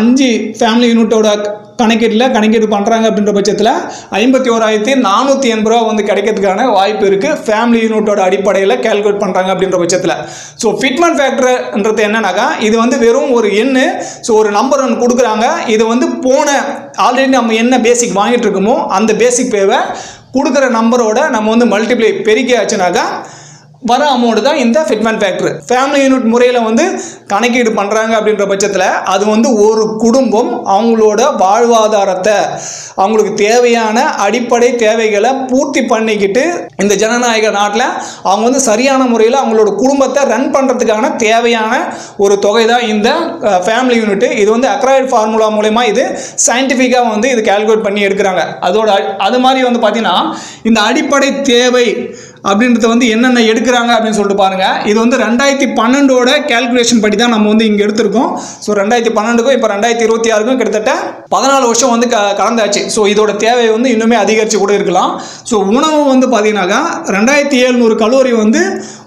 5 family யூனிட்டோட கணக்கீடு பண்ணுறாங்க அப்படின்ற பட்சத்தில் 51,480 ரூபா வந்து கிடைக்கிறதுக்கான வாய்ப்பு இருக்குது. ஃபேமிலி யூனிட்டோட அடிப்படையில் கேல்குலேட் பண்ணுறாங்க அப்படின்ற பட்சத்தில். ஸோ ஃபிட்மெண்ட் ஃபேக்டர்ன்றது என்னன்னாக்கா, இது வந்து வெறும் ஒரு எண்ணு. ஸோ ஒரு நம்பர் ஒன்று கொடுக்குறாங்க. இது வந்து ஆல்ரெடி நம்ம என்ன பேசிக் வாங்கிட்டு இருக்கோமோ அந்த பேசிக் பேவை கொடுக்குற நம்பரோட நம்ம வந்து மல்டிப்ளை பெருக்கியாச்சுனாக்கா வர அமௌண்ட் தான் இந்த ஃபிட்மெண்ட் ஃபேக்டர். ஃபேமிலி யூனிட் முறையில் வந்து கணக்கீடு பண்ணுறாங்க அப்படின்ற பட்சத்தில் அது வந்து ஒரு குடும்பம் அவங்களோட வாழ்வாதாரத்தை, அவங்களுக்கு தேவையான அடிப்படை தேவைகளை பூர்த்தி பண்ணிக்கிட்டு இந்த ஜனநாயக நாட்டில் அவங்க வந்து சரியான முறையில் அவங்களோட குடும்பத்தை ரன் பண்ணுறதுக்கான தேவையான ஒரு தொகை தான் இந்த ஃபேமிலி யூனிட். இது வந்து அக்ராய்டு ஃபார்முலா மூலமா இது சயின்டிஃபிக்காக வந்து இது கால்குலேட் பண்ணி எடுக்கிறாங்க. அது மாதிரி வந்து பார்த்தீங்கன்னா இந்த அடிப்படை தேவை அப்படின்றது வந்து என்னென்ன எடுக்கிறாங்க அப்படின்னு சொல்லிட்டு பாருங்க. இது வந்து 2012ஓட கால்குலேஷன் படி தான் நம்ம வந்து இங்கே எடுத்திருக்கோம். ஸோ 2012க்கும் இப்போ 2026க்கும் கிட்டத்தட்ட 14 வருஷம் வந்து கலந்தாச்சு. ஸோ இதோட தேவை வந்து இன்னுமே அதிகரித்து கூட இருக்கலாம். ஸோ உணவு வந்து பார்த்தீங்கன்னாக்கா 2700 கலோரி வந்து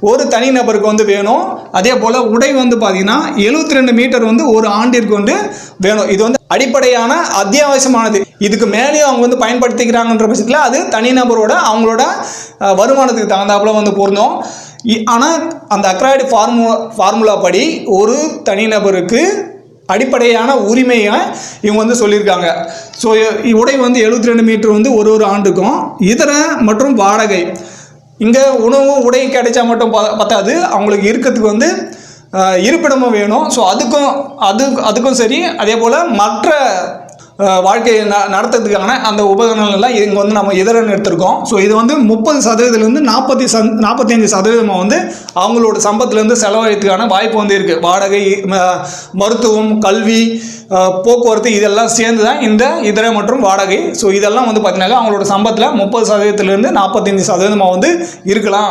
ஒரு தனிநபருக்கு வந்து வேணும். அதே போல் உடை வந்து பார்த்தீங்கன்னா 72 மீட்டர் வந்து ஒரு ஆண்டிற்கு வந்து வேணும். இது வந்து அடிப்படையான அத்தியாவசியமானது. இதுக்கு மேலேயும் அவங்க வந்து பயன்படுத்திக்கிறாங்கன்ற பட்சத்தில் அது தனிநபரோட அவங்களோட வருமானத்துக்கு தகுந்தாப்புல வந்து பொருந்தும். ஆனால் அந்த அக்ராய்டு ஃபார்முலா படி ஒரு தனிநபருக்கு அடிப்படையான உரிமையை இவங்க வந்து சொல்லியிருக்காங்க. ஸோ உடை வந்து 72 மீட்டர் வந்து ஒரு ஆண்டுக்கும், இதர மற்றும் வாடகை. இங்கே உணவு உடை கிடைச்சா மட்டும் பத்தாது, அவங்களுக்கு இருக்கிறதுக்கு வந்து இருப்பிடமும் வேணும். ஸோ அதுக்கும் சரி. அதே போல் மற்ற வாழ்க்கையை நடத்துறதுக்கான அந்த உபகரணங்கள்லாம் இங்கே வந்து நம்ம இதரன்னு எடுத்திருக்கோம். ஸோ இது வந்து 30%லேருந்து 45% வந்து அவங்களோட சம்பளத்துலேருந்து செலவழித்துக்கான வாய்ப்பு வந்து இருக்குது. வாடகை, மருத்துவம், கல்வி, போக்குவரத்து இதெல்லாம் சேர்ந்து தான் இந்த இதர மற்றும் வாடகை. ஸோ இதெல்லாம் வந்து பார்த்தீங்கன்னா அவங்களோட சம்பளத்தில் 30%லேருந்து 45% வந்து இருக்கலாம்.